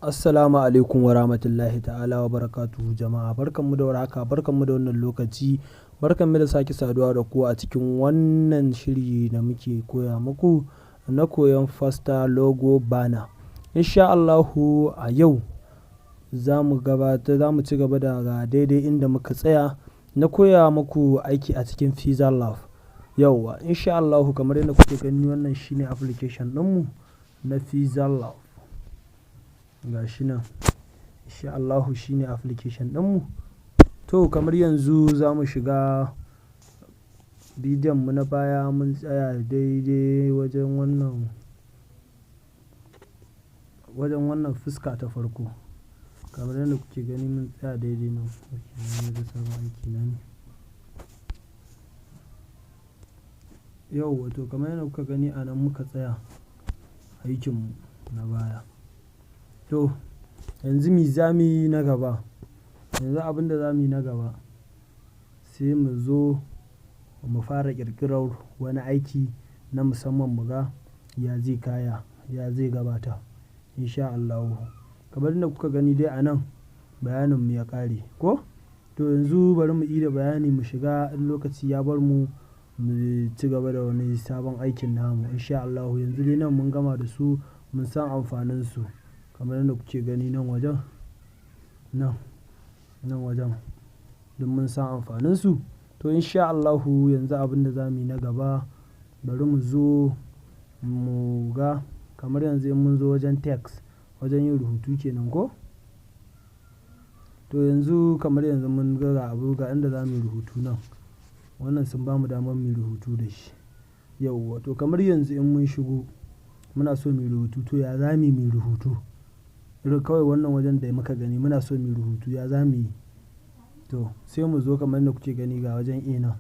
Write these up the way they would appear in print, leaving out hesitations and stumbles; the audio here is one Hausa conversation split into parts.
Assalamu alaikum wa rahmatullahi ta'ala wa barakatuhu jama'a. Barkanmu da warhaka, barkanmu da wannan lokaci, barkanmu da sake saduwa da ku a cikin wannan shiri da muke koya muku na koyon Fasta Logo Bana. Insha Allahu a yau za mu ci gaba daga daidai inda muka tsaya na koya muku aiki a cikin FizaLab. Yauwa, insha Allahu kamar yadda kuke gani wannan shine application ɗinmu na FizaLab. Ga shi nan, insha Allahu shine application ɗinmu. To kamar yanzu za mu shiga bidiyon mu na baya, mun tsaya daidai wajen wannan fuska ta farko. Kamar yadda kuke gani mun tsaya daidai nan. Yauwa, to kamar yadda kuka gani a nan muka tsaya aikinmu na baya. To yanzu me za mu yi na gaba? Yanzu abin da za mu yi na gaba sai mu zo mu fara ƙirƙirar wani aiki na musamman mu ga ya zai kaya, ya zai gabata insha Allahu. Kamar yadda kuka gani dai a nan bayaninmu ya ƙare ko? To yanzu bari mu ida bayani mu shiga in lokaci ya bar mu ci gaba da wani sabon aikin namu insha Allahu. Yanzu dai nan mun gama da su, mun san amfaninsu. Kamar yadda kuke gani nan wajen duk mun san amfaninsu. To insha Allahu yanzu abin da za mu yi na gaba bari mu zo mu ga kamar yanzu in mun zo wajen text, wajen yin rubutu kenan ko? To yanzu kamar yanzu mun ga inda za mu yi rubutu nan. Wannan sun ba mu damar mu yi rubutu da shi. Yauwa, to kamar yanzu in mun shigo muna so mu yi rubutu, to ya za mu yi rubutu? Irin kawai wannan wajen da muka gani muna so mu yi rubutu, ya za mu yi? To sai mu zo kamar yadda kuke gani ga wajen A nan,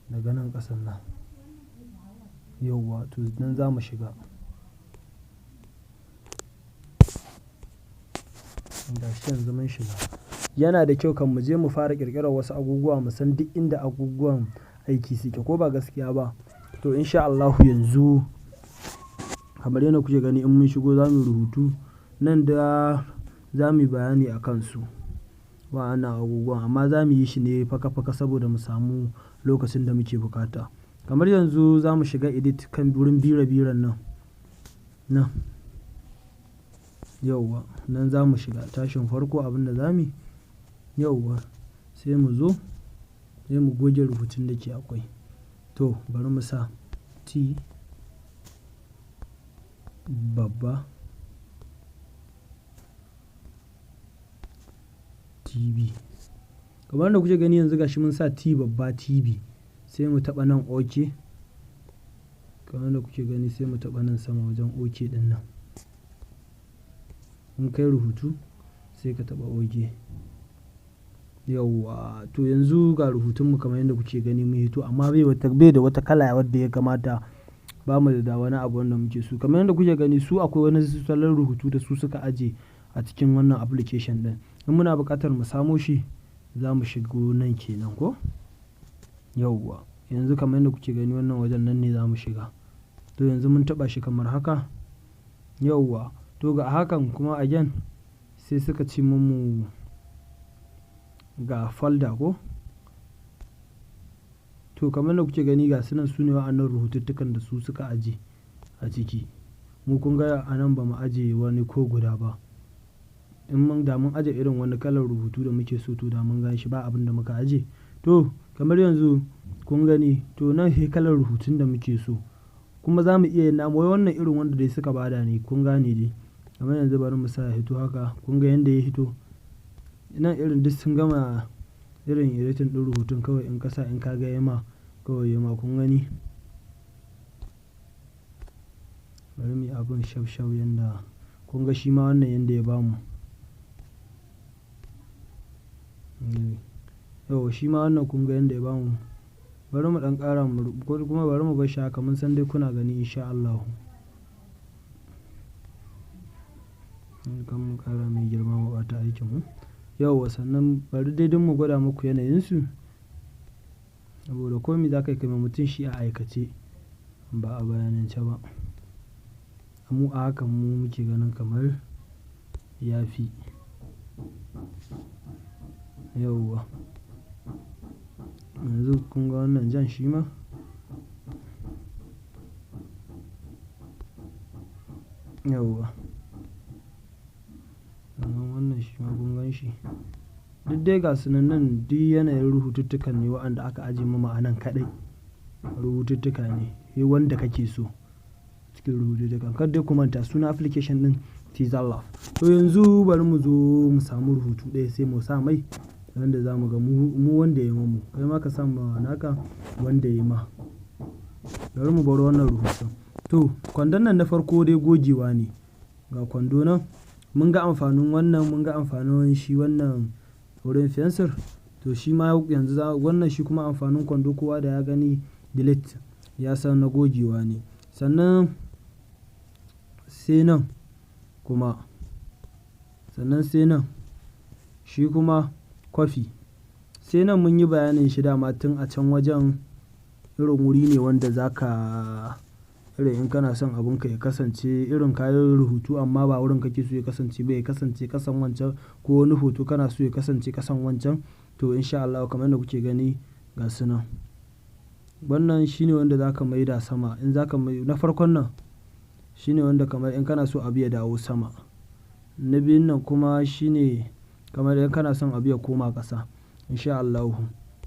daga nan ƙasan nan. Yauwa, to nan za mu shiga. Ga shi yanzu mun shiga. Yana da kyau kan mu je mu fara ƙirƙirar wasu abubuwa, mu san duk inda abubuwan aiki suke ko ba gaskiya ba. To insha Allahu yanzu kamar yadda kuke gani in mun shigo za mu yi rubutu nan da za mu yi bayani a kansu wa'annan abubuwan, amma za mu yi shi ne faka-faka saboda mu samu lokacin da muke bukata. Kamar yanzu za mu shiga edit kan wurin biro-biron nan. Yauwa, nan za mu shiga tashin farko abin da za mu yi. Yauwa, sai mu zo sai mu goge rubutun da ke akwai. To bari mu sa T babba TV. Kamar yadda kuke gani yanzu gashi mun sa T babba TV. Sai mu taɓa nan OK. Kamar yadda kuke gani sai mu taɓa nan sama wajen OK ɗin nan. In kai rubutu sai ka taɓa OK. Yauwa, to yanzu ga rubutunmu kamar yadda kuke gani mun hito, amma bai da wata kala wadda ya kamata. Ba mu da wani abu wanda muke so. Kamar yadda kuke gani su akwai wani salon rubutu da su suka aje a cikin wannan application ɗin. In muna buƙatar mu samo shi za mu shigo nan kenan ko? Yauwa, yanzu kamar yadda kuke gani wannan wajen nan ne za mu shiga. To yanzu mun taɓa shi kamar haka. Yauwa, to ga hakan kuma again sai suka ce mu ga folder ko? To kamar yadda kuke gani ga su nan su ne wa'annan rubututtukan da su suka aje a ciki. Mu kun ga a nan ba mu aje wani ko guda ba. In mun aje irin wani kalar rubutu da muke so to da mun gan shi, ba abin da muka aje. To kamar yanzu kun gani, to nan sai kalar rubutun da muke so. Kuma za mu iya yin namu wannan irin wanda dai suka bada ne, kun gane dai. Kamar yanzu bari mu sa ya hito haka, kun ga yanda ya hito. Nan irin duk sun gama irin editing ɗin rubutun, kawai in ka sa in ka ga yama kawai yama, kun gani. Bari mu yi abin shaf-shaf yanda kun ga shi ma wannan yanda ya bamu. Yauwa, shi ma wannan kun ga yanda ya bamu. Bari mu ɗan ƙara ko kuma bari mu bar shi haka, mun san dai kuna gani insha Allahu. Kan mu ƙara mai girma mu ɓata aikinmu. Yauwa, sannan bari dai don mu gwada muku yanayinsu. Saboda komai za ka yi ma mutum shi a aikace ba a bayanance ba. Mu a hakan mu muke ganin kamar ya fi. Yauwa. Yanzu kun ga wannan jan shi ma. Yauwa. Sannan wannan shi ma kun gan shi. Duk dai ga su nan duk yanayin rubututtukan ne waɗanda aka ajiye ma ma'anan kaɗai. Rubututtuka ne, sai wanda kake so cikin rubututtukan. Kar dai ku manta sunan application ɗin Teaser Love. To yanzu bari mu zo mu samu rubutu ɗaya sai mu sa mai wanda za mu ga mu wanda ya mamu. Kai ma ka sa ma naka wanda ya ma. Bari mu bar wannan rubutun. To kwandon nan na farko dai gogewa ne. Ga kwando nan mun ga amfanin wannan, mun ga amfanin shi wannan wurin fensir. To shi ma yanzu wannan shi kuma amfanin kwando kowa da ya gani delete ya san na gogewa ne. Sannan sai nan kuma, sannan sai nan shi kuma kwafi. Sai nan mun yi bayanin shi dama tun a can wajen irin wuri ne wanda za ka irin in kana son abunka ya kasance irin kayan rubutu amma ba wurin kake so ya kasance ba, ya kasance kasan wancan ko wani hoto kana so ya kasance kasan wancan. To in sha Allah kamar yadda kuke gani ga su nan. Wannan shi ne wanda za ka maida sama. In za ka na farkon nan shi ne wanda kamar in kana so abu ya dawo sama. Na biyun nan kuma shi ne kamar in kana son abu ya koma ƙasa. In sha Allahu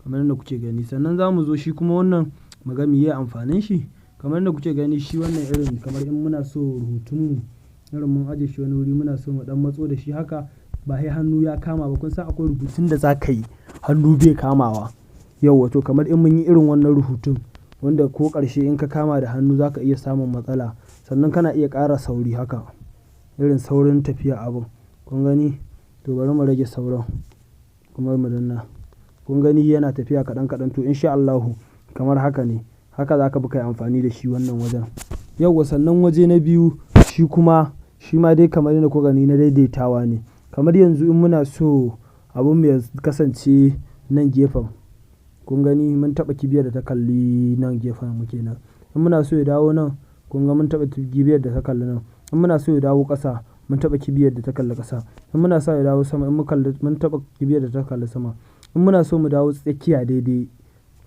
kamar yadda kuke gani. Sannan za mu zo shi kuma wannan mu ga meye amfanin shi. Kamar yadda kuke gani shi wannan irin kamar in muna so rubutunmu irin mun ajiye shi wani wuri muna so mu ɗan matso da shi haka ba sai hannu ya kama ba. Kun san akwai rubutun da za ka yi hannu bai kamawa. Yauwa to kamar in mun yi irin wannan rubutun wanda ko ƙarshe in ka kama da hannu za ka iya samun matsala. Sannan kana iya ƙara sauri haka irin saurin tafiya abun. Kun gani? To bari mu rage saurin kuma mu danna. Kun gani yana tafiya kaɗan kaɗan. To in sha Allahu kamar haka ne. Haka za ka bi kai amfani da shi wannan wajen. Yauwa sannan waje na biyu shi kuma shi ma dai kamar yadda kuka gani na daidaitawa ne. Kamar yanzu in muna so abun mu ya kasance nan gefen. Kun gani mun taɓa kibiyar da ta kalli nan gefen mu kenan. In muna so ya dawo nan kun ga mun taɓa kibiyar da ta kalli nan. In muna so ya dawo ƙasa mun taɓa kibiyar da ta kalli ƙasa. In muna so ya dawo sama mun taɓa kibiyar da ta kalli sama. In muna so mu dawo tsakiya daidai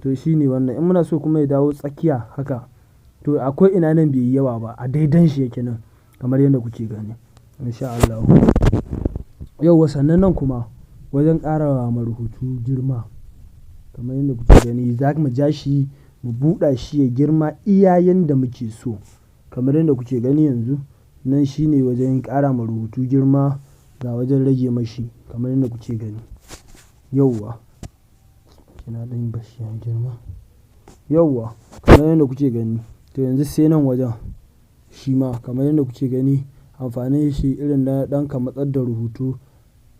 to shi ne wannan. In muna so kuma ya dawo tsakiya haka to akwai ina nan bai yi yawa ba a daidan shi yake nan kamar yadda kuke gani. In sha Allahu. Yauwa sannan nan kuma wajen ƙara ma rubutu girma kamar yadda kuke gani za mu ja shi mu buɗa shi ya girma iya yanda muke so. Kamar yadda kuke gani yanzu nan shi ne wajen ƙara ma rubutu girma ga wajen rage mashi kamar yadda kuke gani. Yauwa. Ina ɗan bashi ya girma. Yauwa kamar yadda kuke gani. To yanzu sai nan wajen shi ma kamar yadda kuke gani amfanin shi irin na ɗan ka matsar da rubutu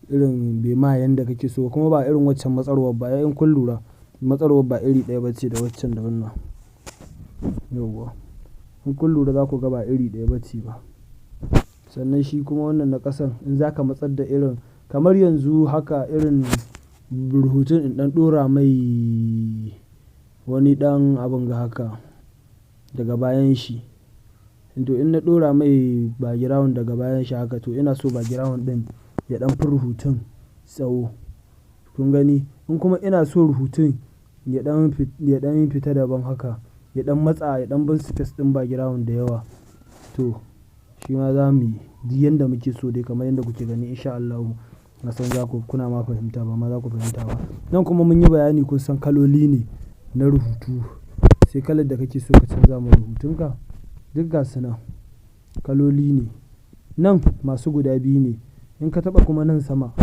irin bai ma yanda kake so kuma ba irin waccan matsarwar ba. In kun lura matsarwar ba iri ɗaya ba ce da waccan da wannan. Yauwa. In kun lura za ku ga ba iri ɗaya ba ce ba. Sannan shi kuma wannan na ƙasan in za ka matsar da irin kamar yanzu haka irin rubutun in ɗan ɗora mai wani ɗan abin ga haka daga bayan shi. To in na ɗora mai background daga bayan shi haka to ina so background ɗin ya ɗan fi rubutun tsawo. Kun gani? In kuma ina so rubutun ya ɗan fita daban haka ya ɗan matsa ya ɗan bar space ɗin background da yawa. To shi ma za mu yi duk yanda muke so dai kamar yadda kuke gani in sha Allahu. Na san za ku kuna ma fahimta ba ma za ku fahimta ba. Nan kuma mun yi bayani kun san kaloli ne na rubutu. Sai kalar da kake so ka canza ma rubutunka duk ga su nan kaloli ne. Nan masu guda biyu ne. In ka taɓa kuma nan sama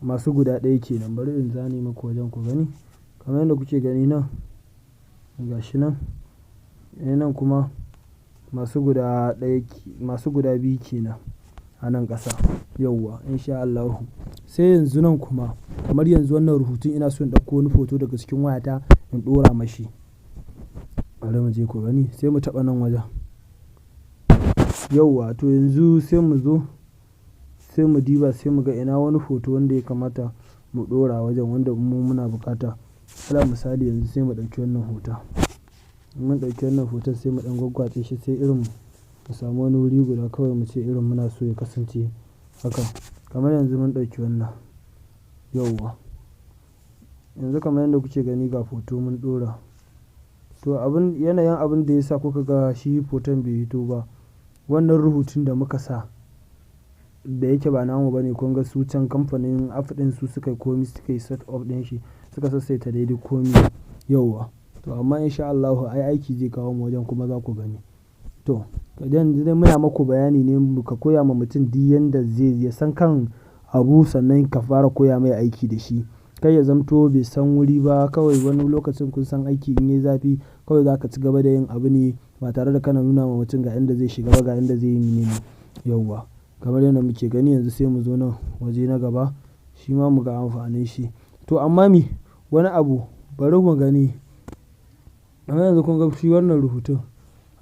masu guda ɗaya kenan. Bari in zane maku wajen ku gani. Kamar yadda kuke gani nan ga shi nan. Nan kuma masu guda biyu kenan a nan ƙasa. Yauwa in sha Allahu. Sai yanzu nan kuma kamar yanzu wannan rubutun ina so in ɗauko wani hoto daga cikin wayata in ɗora mashi. Bari mu je ku gani sai mu taɓa nan wajen. Yauwa to yanzu sai mu zo sai mu diba sai mu ga ina wani hoto wanda ya kamata mu ɗora wajen wanda mu muna buƙata. Alal misali yanzu sai mu ɗauki wannan hoton. In mun ɗauki wannan hoton sai mu ɗan gwaggwace shi sai irin mu samu wani wuri guda kawai mu ce irin muna so ya kasance haka. kamar yanzu mun ɗauki wannan yauwa, yanzu kamar yadda kuke gani ga foto mun ɗora. To yanayin abin da ya sa kuka ga shi foton bai hito ba, wannan rubutun da muka sa da yake ba namu ba ne, kun ga su can kamfanin app ɗin su suka yi komi, suka yi set up ɗin shi, suka sassaita daidai komi yauwa. To amma insha Allahu aiki zai kawo mu wajen kuma za ku gani. To yanzu dai muna maku bayani ne ka koya ma mutum duk yanda zai ya san kan abu sannan ka fara koya mai aiki da shi. Kai ya zamto bai san wuri ba, kawai wani lokacin kun san aiki in yayi zafi kawai za ka ci gaba da yin abu ne ba tare da kana nuna ma mutum ga inda zai shiga ba, ga inda zai yi menene yauwa. Kamar yadda muke gani yanzu sai mu zo nan waje na gaba shi ma mu ga amfanin shi. To amma wani abu bari mu gani. Amma yanzu kun ga shi wannan rubutun,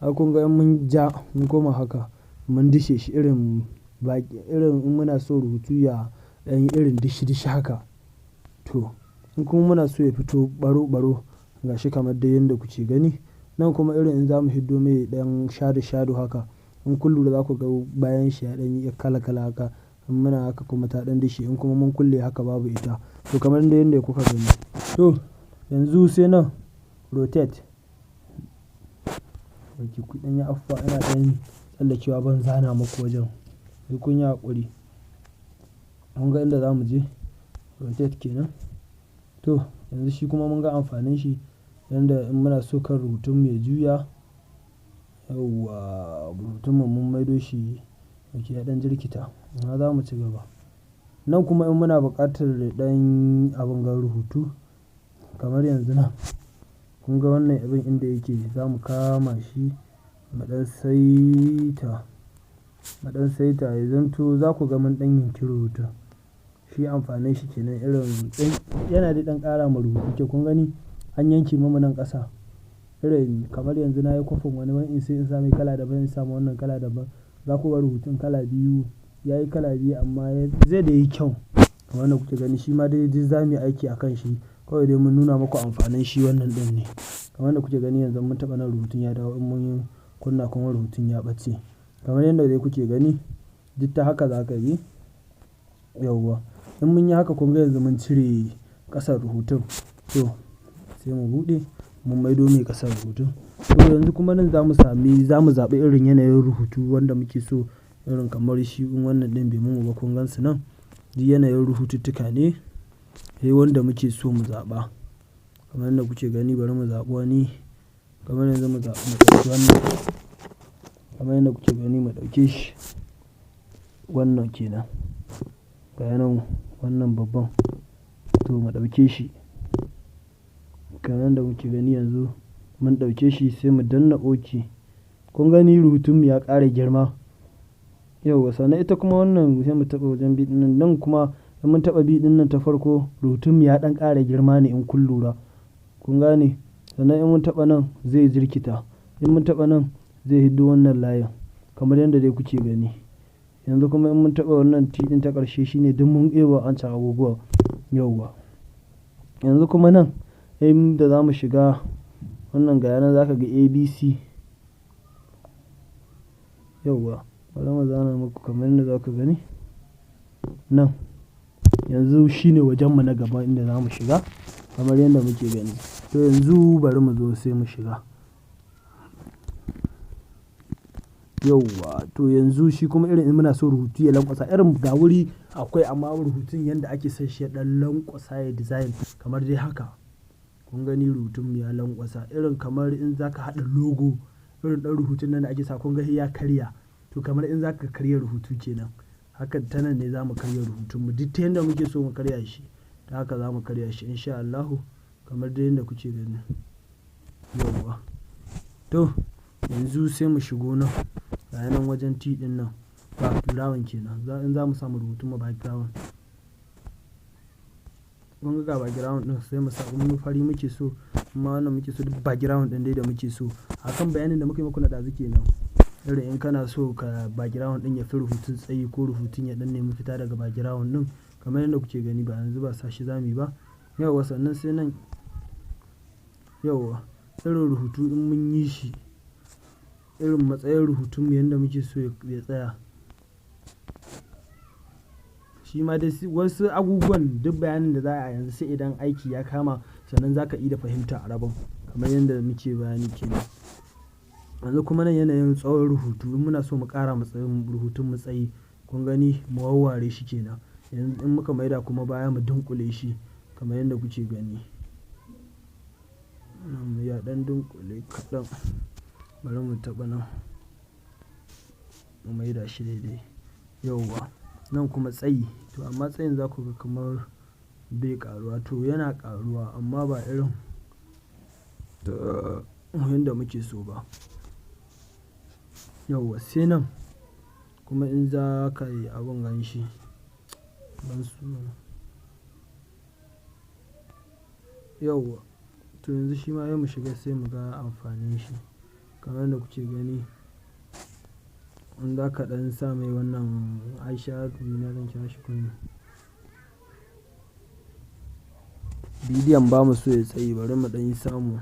ai kun ga in mun ja mun koma haka mun dishe shi irin in muna so rubutu ya ɗan yi irin dishi haka. To in kuma muna so ya fito ɓaro ga shi kamar dai yanda kuke gani. Nan kuma irin in za mu hiddo mai ɗan shado haka, in kun lura za ku ga bayan shi ya ɗan yi kala haka. In muna haka kuma ta ɗan dishe, in kuma mun kulle haka babu ita. To kamar dai yanda kuka gani. To yanzu sai nan rotate. Ɗauki ku ɗan yi afuwa ina ɗan tsallakewa ban zana muku wajen. Sai kun yi haƙuri. Kun ga inda za mu je rotate kenan. To yanzu shi kuma mun ga amfanin shi yanda in muna so kan rubutun mu ya juya yauwa, rubutun mu mun maido shi ya ɗan jirkita. Amma za mu ci gaba. Nan kuma in muna buƙatar ɗan abin gan rubutu kamar yanzu nan, kun ga wannan abin inda yake za mu kama shi mu ɗan saita ya zanto za ku ga mun ɗan yanki rubutun. Shi amfanin shi kenan irin yana da ɗan ƙara ma rubutu kun gani an yanke mana nan ƙasa. Irin kamar yanzu na yi kwafin wani sai in sa mai kala daban, in sa ma wannan kala daban. Za ku ga rubutun kala biyu, ya yi kala biyu amma zai da yi kyau. Kamar yadda kuke gani shi ma dai za mu yi aiki a kan shi. Kawai dai mun nuna muku amfanin shi wannan ɗin ne. Kamar yadda kuke gani yanzu mun taɓa nan rubutun ya dawo, in mun kunna kuma rubutun ya ɓace. Kamar yadda dai kuke gani duk ta haka za ka yi yauwa. In mun yi haka kun ga yanzu mun cire ƙasar rubutun. To sai mu buɗe mun maido mai ƙasar rubutun. To yanzu kuma nan za mu zaɓi irin yanayin rubutu wanda muke so, irin kamar shi in wannan ɗin bai mu ba kun gan su nan. Duk yanayin rubututtuka ne sai wanda muke so mu zaɓa. Kamar yadda kuke gani bari mu zaɓi wani. Kamar yanzu mu ɗauki wannan. Kamar yadda kuke gani mu ɗauke shi. Wannan kenan. Ga nan wannan babban. To mu ɗauke shi. Kamar yadda kuke gani yanzu mun ɗauke shi sai mu danna OK. Kun gani rubutun mu ya ƙara girma. Yauwa sannan ita kuma wannan sai mu taɓa wajen B ɗin nan kuma in mun taɓa B ɗin nan ta farko rubutun mu ya ɗan ƙara girma ne in kun lura. Kun gane? Sannan in mun taɓa nan zai jirkita. In mun taɓa nan zai hiddo wannan layin kamar yadda dai kuke gani. Yanzu kuma in mun taɓa wannan T ɗin ta ƙarshe shine duk mun ɗeba wancan abubuwa yauwa. Yanzu kuma nan inda za mu shiga wannan ga yana za ka ga ABC yauwa. Bari mu zana muku kamar yadda za ka gani. Nan yanzu shine wajenmu na gaba inda za mu shiga kamar yadda muke gani. To yanzu bari mu zo sai mu shiga yauwa. To yanzu shi kuma irin in muna so rubutu ya lanƙwasa irin ga wuri akwai amma rubutun yanda ake son shi ya ɗan lanƙwasa ya design kamar dai haka. Kun gani rubutun mu ya lanƙwasa irin kamar in za ka haɗa logo irin ɗan rubutun nan da ake sa kun ga ya karya. To kamar in za ka karya rubutu kenan. Haka ta nan ne za mu karya rubutun mu duk ta yanda muke so mu karya shi. Ta haka za mu karya shi insha Allahu kamar dai yanda kuke gani yauwa. To yanzu sai mu shigo nan ga nan wajen T ɗin nan background kenan. In za mu samu rubutun mu background. Kun ga background ɗin sai mu sa in fari muke so amma wannan muke so duk background ɗin dai da muke so. Akan bayanin da muka yi muku na ɗazu kenan. Irin in kana so ka background ɗin ya fi rubutun tsayi ko rubutun ya ɗan nemi fita daga background ɗin kamar yadda kuke gani ba yanzu ba sa shi za mu yi ba. Yauwa sannan sai nan yauwa irin rubutu in mun yi shi irin matsayin rubutun mu yanda muke so ya tsaya. shi ma dai wasu abubuwan duk bayanin da za a yanzu sai idan aiki ya kama sannan za ka iya fahimta a rabon kamar yadda muke bayani kenan. Yanzu kuma nan yanayin tsawon rubutu in muna so mu ƙara rubutun mu tsayi kun gani mu wawware shi kenan. Yanzu in muka maida kuma baya mu dunƙule shi kamar yadda kuke gani. Nan ya ɗan dunƙule kaɗan. Bari mu taɓa nan mu maida shi daidai. Yauwa nan kuma tsayi to amma tsayin za ku ga kamar bai ƙaruwa to yana ƙaruwa amma ba irin yanda muke so ba. Yauwa sai nan kuma in za ka yi abin ganshi ban so. Yauwa to yanzu shi ma sai mu shiga sai mu ga amfanin shi kamar yadda kuke gani. In za ka ɗan sa mai wannan eyeshadow na zan kira shi kuma bidiyon ba mu so ya tsayi bari mu ɗan yi samu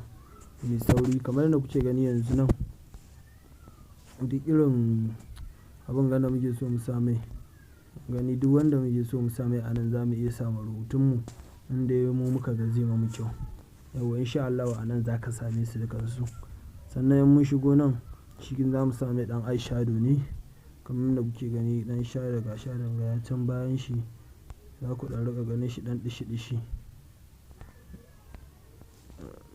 mai sauri kamar yadda kuke gani yanzu nan duk irin abin ga da muke so mu sa mai gani duk wanda muke so mu sa mai a nan za mu iya sa ma rubutunmu inda mu muka ga zai mamu kyau. Yauwa insha Allahu a nan za ka same su dukansu. Sannan in mun shigo nan cikin za mu sa mai ɗan eyeshadow ne kamar yadda kuke gani ɗan share ga shadow ga can bayan shi za ku ɗan riƙa ganin shi ɗan ɗishi-ɗishi.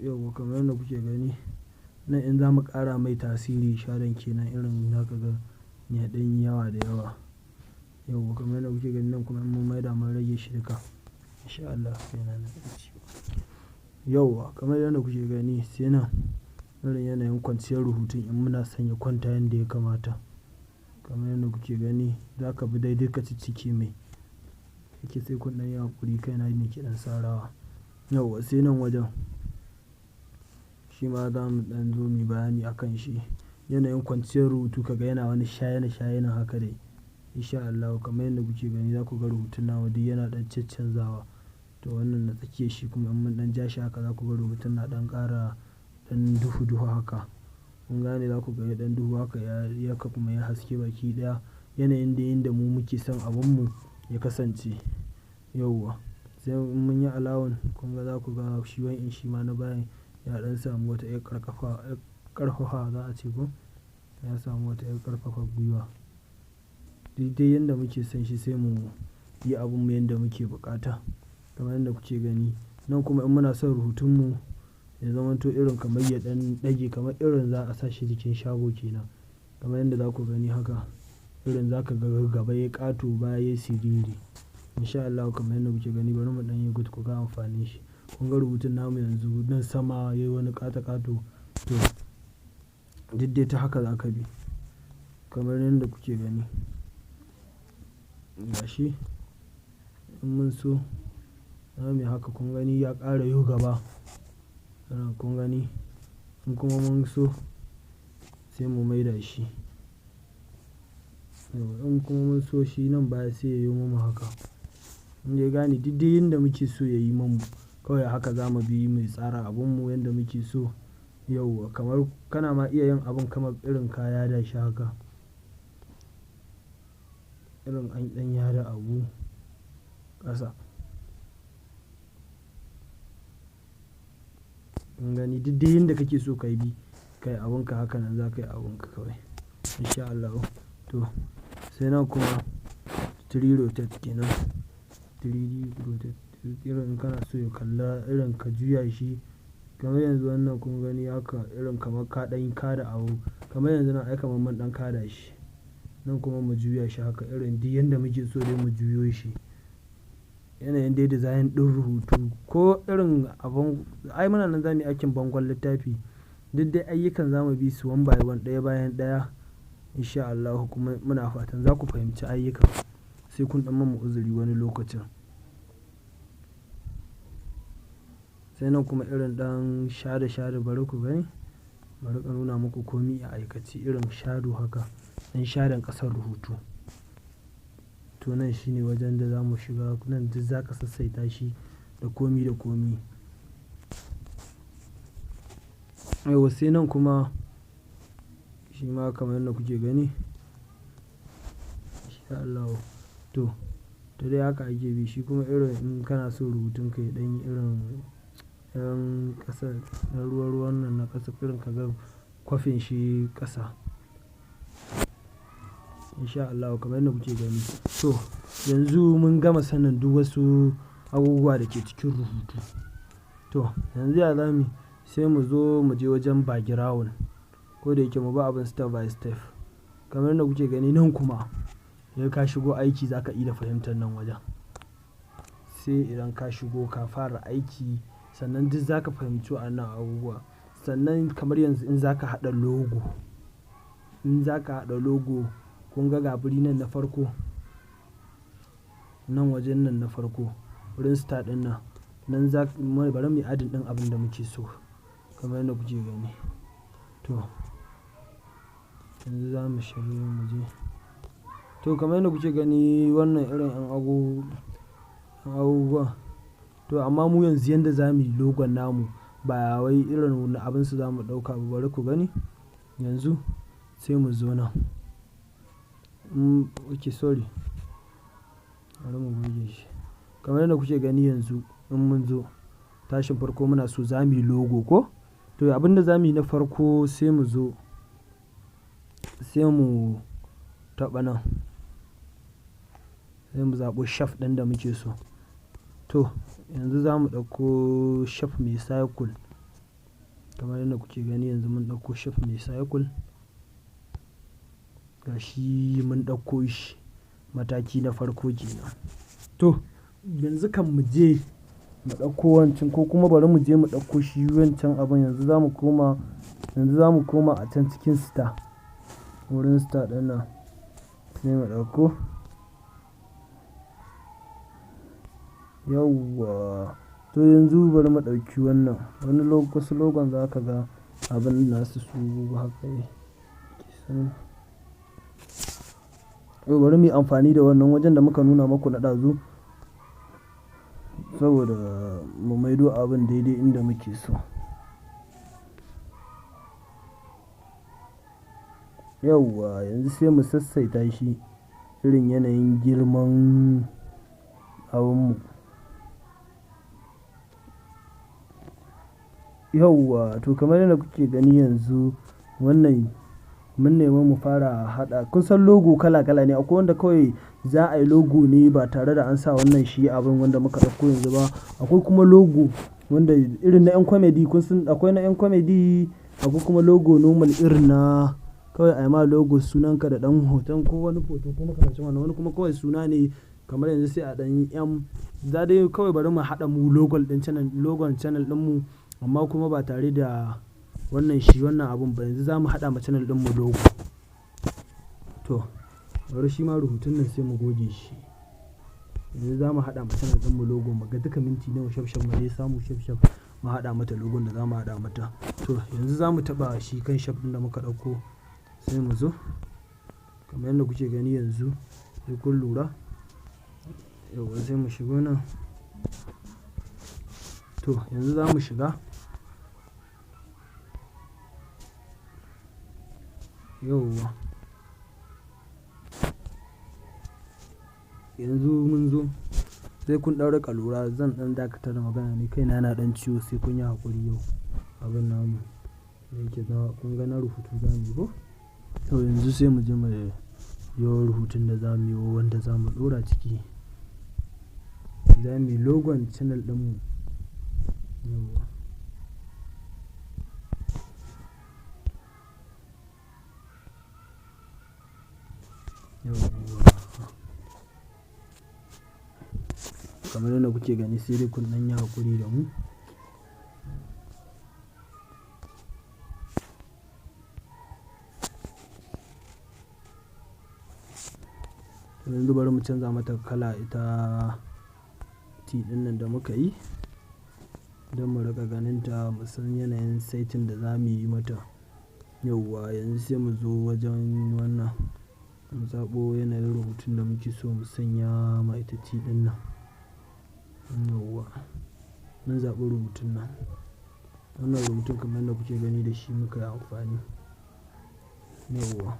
Yauwa kamar yadda kuke gani nan in za mu ƙara mai tasiri shadow kenan irin za ka ga ya ɗan yi yawa da yawa. Yauwa kamar yadda kuke gani nan kuma in mun maida mun rage shi duka insha Allah yana nan. Yauwa kamar yadda kuke gani sai nan irin yanayin kwanciyar rubutun in muna son ya kwanta yanda ya kamata. Kamar yadda kuke gani za ka bi daidai ka ciccike mai yake sai kun ɗan yi haƙuri kaina ne ke ɗan sarawa. Yauwa sai nan wajen shi ma za mu ɗan zo muyi bayani a kan shi. Yanayin kwanciyar rubutu ka ga yana wani shayana-shayana haka dai insha Allahu kamar yadda kuke gani za ku ga rubutun nawa duk yana ɗan caccanzawa. To wannan na tsakiyar shi kuma in mun ɗan ja shi haka za ku ga rubutun na ɗan ƙara ɗan duhu-duhu haka. Kun gane za ku ga ya ɗan duhu haka ya kuma ya haske baki ɗaya yanayin da yanda mu muke son abunmu ya kasance. Yauwa sai in mun yi allowing kun ga za ku ga shi wa'in shi ma na bayan ya ɗan samu wata ƴar ƙarfafa za a ce ko ya samu wata ƴar ƙarfafa gwiwa. Duk dai yanda muke son shi sai mu yi abunmu yanda muke buƙata kamar yadda kuke gani. Nan kuma in muna son rubutunmu ya zamanto irin kamar ya ɗan ɗage kamar irin za a sa shi jikin shago kenan kamar yadda za ku gani haka irin za ka ga gaba yayi ƙato baya yayi siriri insha Allahu kamar yadda kuke gani. Bari mu ɗan yi good ku ga amfanin shi. Kun ga rubutun namu yanzu nan sama yayi wani ƙata-ƙato to duk dai ta haka za ka bi kamar yadda kuke gani. Gashi in mun so za muyi haka kun gani ya ƙara yo gaba. Kun gani in kuma mun so sai mu maida shi. In kuma mun so shi nan baya sai ya yo mamu haka. Kun dai gane duk dai yanda muke so ya yi mamu kawai haka za mu bi mu tsara abunmu yanda muke so. Yauwa kamar kana ma iya yin abun kamar irin ka yada shi haka. Irin an ɗan yada abu ƙasa. Kun gani duk dai yanda kake so ka bi kai abunka haka nan za ka yi abunka kawai insha Allahu. To sai nan kuma 3D rotate kenan. 3D rotate irin in kana so ya kalla irin ka juya shi kamar yanzu wannan kun gani haka irin kamar ka ɗan kada abu kamar yanzu nan ai kamar mun ɗan kada shi. Nan kuma mu juya shi haka irin duk yanda muke so dai mu juyo shi. Yanayin dai design ɗin rubutu ko irin abun ai muna nan za muyi aikin bangon littafi duk dai ayyukan za mu bi su one by one ɗaya bayan ɗaya insha Allahu kuma muna fatan za ku fahimci ayyukan sai kun ɗan mamu uzuri wani lokacin. Sai nan kuma irin ɗan shade-shade bari ku gani bari ka nuna muku komi a aikace irin shadow haka ɗan shaden ƙasar rubutu. To nan shine wajen da za mu shiga nan duk za ka sassaita shi da komi da komi. Yauwa sai nan kuma shi ma kamar yadda kuke gani insha Allahu. To to dai haka ake bi. Shi kuma irin in kana so rubutun ka ya ɗan yi irin ɗan ƙasa na ruwa-ruwan nan na ƙasa irin ka ga kwafin shi ƙasa. In sha Allahu kamar yadda kuke gani. To yanzu mun gama sanin duk wasu abubuwa da ke cikin rubutu. To yanzu ya zamuyi? Sai mu zo mu je wajen background. Ko da yake mu bi abin step by step. Kamar yadda kuke gani nan kuma idan ka shigo aiki za ka iya fahimtar nan wajen. Sai idan ka shigo ka fara aiki sannan duk za ka fahimci wa'annan abubuwa. Sannan kamar yanzu in za ka haɗa logo, kun ga guri nan na farko, nan wajen nan na farko wurin start ɗin nan, bari mu yi adin ɗin abin da muke so kamar yadda kuke gani. To yanzu za mu shiga mu je. To kamar yadda kuke gani wannan irin abubuwan. To amma mu yanzu yanda za mu yi logon namu ba wai irin abin su za mu ɗauka ba, bari ku gani. Yanzu sai mu zo nan. Okay sorry. Bari mu goge shi. Kamar yadda kuke gani yanzu in mun zo tashin farko muna so za mu yi logo ko? To abin da za mu yi na farko sai mu zo, sai mu taɓa nan. Sai mu zaɓo shape ɗin da muke so. To yanzu za mu ɗauko shape mai circle. Kamar yadda kuke gani yanzu mun ɗauko shape mai circle. Ga shi mun ɗauko shi mataki na farko kenan. To yanzu kan mu je mu ɗauko wancan ko kuma bari mu je mu ɗauko shi wancan abin. Yanzu za mu koma a can cikin star. Wurin star ɗin nan sai mu ɗauko. Yauwa. To yanzu bari mu ɗauki wannan. Wasu logon za ka ga abin nasu su haka ne. To bari mu yi amfani da wannan wajen da muka nuna muku na ɗazu saboda mu maido abin daidai inda muke so. Yauwa yanzu sai mu sassaita shi irin yanayin girman abinmu. Yauwa to kamar yadda kuke gani yanzu wannan mun nemi mu fara haɗa. Kun san logo kala kala ne. Akwai wanda kawai za a yi logo ne ba tare da an sa wannan shi abin wanda muka ɗauko yanzu ba. Akwai kuma logo wanda irin na ƴan comedy. Kun san akwai na ƴan comedy, akwai kuma logo normal irin na kawai a yi ma logo sunanka da ɗan hoton ko wani hoto ko makamancin wannan. Wani kuma kawai suna ne kamar yanzu sai a ɗan yi za dai kawai bari mu haɗa mu logon channel ɗinmu amma kuma ba tare da wannan abun ba. Yanzu za mu haɗa ma channel ɗinmu logo. To bari shi ma rubutun nan sai mu goge shi. Yanzu za mu haɗa ma channel ɗinmu logo. Mu ga duka minti nawa shaf mu dai samu shaf mu haɗa mata logon da za mu haɗa mata. To yanzu za mu taɓa shi kan shaf ɗin da muka ɗauko sai mu zo. Kamar yadda kuke gani yanzu sai kun lura. Yauwa sai mu shigo nan. To yanzu za mu shiga. Yauwa. Yanzu mun zo sai kun ɗan riƙa lura. Zan ɗan dakatar da magana ne, kaina yana ɗan ciwo sai kun yi haƙuri yau abin namu da yake kun ga na rubutu za mu yi ko? To yanzu sai mu je mu yi rubutun da za mu yi wanda za mu ɗora ciki. Za mu yi logon channel ɗinmu. Yauwa. Kamar yadda kuke gani sai dai kun ɗan yi haƙuri da mu. Yanzu bari mu canza mata kala ita T ɗin nan da muka yi don mu riƙa ganinta mu san yanayin saitin da za mu yi mata. Yauwa yanzu sai mu zo wajen wannan mu zaɓo yanayin rubutun da muke so mu sanya ma ita T ɗin nan. Yauwa mun zaɓi rubutun nan. Wannan rubutun kamar yadda kuke gani da shi muka yi amfani. Yauwa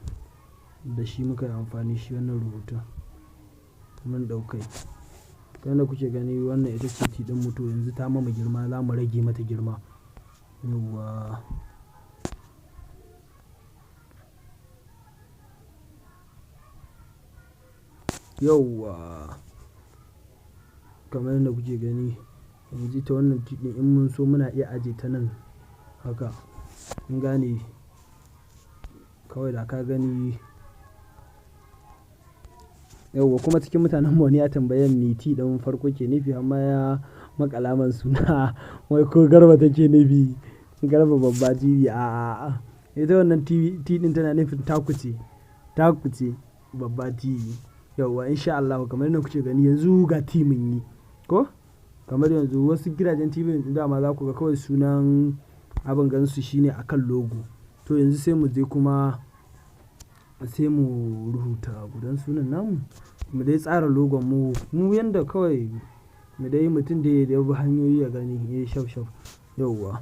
da shi muka yi amfani shi wannan rubutun. mun ɗaukai. Kamar yadda kuke gani wannan ita ce T ɗin mu, to yanzu ta mama girma za mu rage mata girma. Yawwa. Yawwa. Kamar yadda kuke gani yanzu ita wannan T ɗin in mun so muna iya aje ta nan haka. Kun gane? Kawai da ka gani. Yauwa kuma cikin mutanen mu wani ya tambaye ni T ɗin farko ke nufi amma ya maƙala man suna wai ko Garba take nufi. Garba babba TV a'a. Ita wannan T ɗin tana nufin taku ce. Taku ce babba TV. Yauwa in sha Allahu kamar yadda kuke gani yanzu ga T mun yi. Ko? Kamar yanzu wasu gidajen TV dama za ku ga kawai sunan abin gansu shine a kan logo. To yanzu sai mu je kuma sai mu rubuta gudan sunan namu. Mu dai tsara logon mu. Mu yanda kawai mu dai mutum dai ya bi hanyoyi ya gani yayi shaf shaf. Yauwa.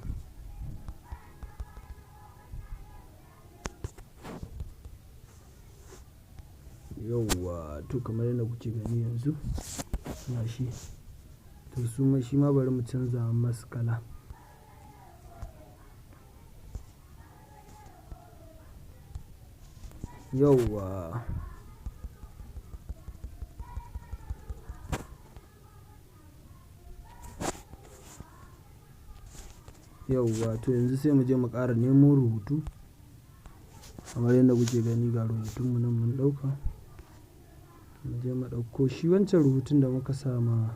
Yauwa to kamar yadda kuke gani yanzu gashi. To shi ma bari mu canza masa kala. Yauwa. Yauwa to yanzu sai mu je mu ƙara nemo rubutu. Kamar yadda kuke gani ga rubutun mu nan mun ɗauka. Mu je mu ɗauko shi wancan rubutun da muka sama.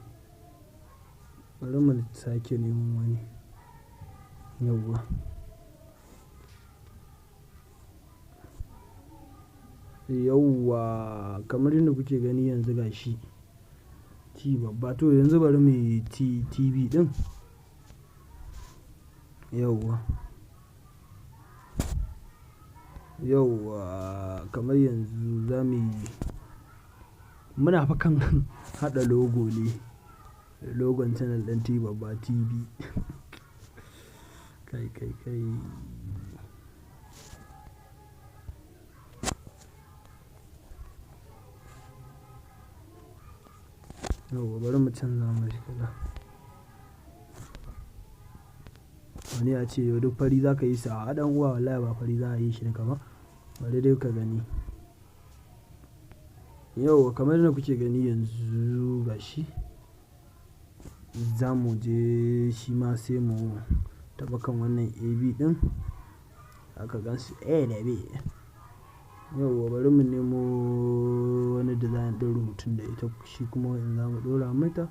Bari mu sake nemo wani. Yauwa. Yauwa kamar yadda kuke gani yanzu gashi T babba. To yanzu bari mu yi TV ɗin. Yauwa. Yauwa kamar yanzu za mu yi. Muna fa kan haɗa logo ne. Logon channel ɗin T babba TV. Kai. Yauwa bari mu canza mashi kala. Wani ya ce yau duk fari za ka yi sa a ɗan uwa wallahi ba fari za a yi shi duka ba. Bari dai ka gani. Yauwa kamar yadda kuke gani yanzu gashi. Za mu je shi ma sai mu taɓa kan wannan AB ɗin. Aka gansu A da B. Yauwa bari mu nemo wani design ɗin rubutun da ita shi kuma wanda za mu ɗora mata.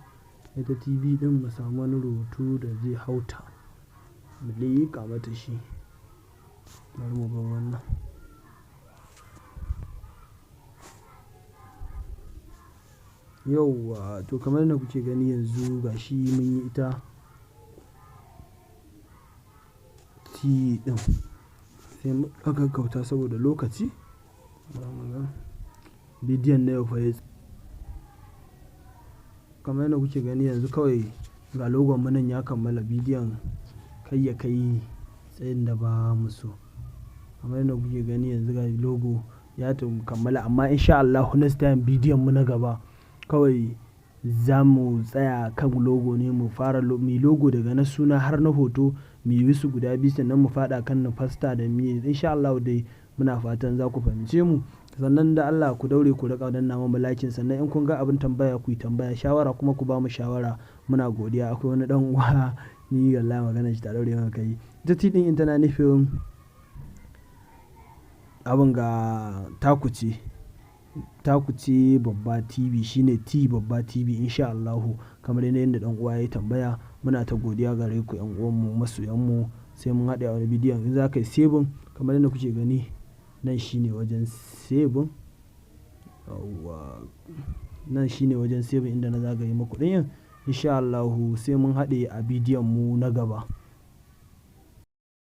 Ita TV ɗin mu samu wani rubutu da zai hauta. Mu liƙa mata shi. Bari mu bar wannan. Yauwa to kamar yadda kuke gani yanzu gashi mun yi ita T ɗin. Sai mu gaggauta saboda lokaci. Bidiyon na yau fa kamar yadda kuke gani yanzu kawai ga logon mu nan ya kammala. Bidiyon kai ya kai tsayin da ba mu so. Kamar yadda kuke gani yanzu ga logo ya kammala amma in sha Allahu next time bidiyon mu na gaba kawai za mu tsaya kan logo ne mu fara mu logo daga na suna har na hoto mu yi su guda biyu sannan mu faɗa kan na fasta da miye. In sha Allahu dai muna fatan za ku fahimce mu. Sannan da Allah ku daure ku riƙa danna mana like sannan in kun ga abin tambaya ku yi tambaya, shawara kuma ku ba mu shawara. Muna godiya. Akwai wani ɗan uwa ni wallahi maganar shi ta daure min kai. Ita T ɗin in tana nufin abin ga taku ce. Taku ce babba TV shine T babba TV in sha Allahu. Kamar yadda ɗan uwa ya tambaya muna ta godiya gare ku ƴan uwan mu masoyan mu. Sai mun haɗe a wani bidiyon in za ka yi saving kamar yadda kuke gani nan shine wajen saving. Yauwa nan shine wajen saving inda na zagaye muku ɗin. In sha Allahu sai mun haɗe a bidiyon mu na gaba.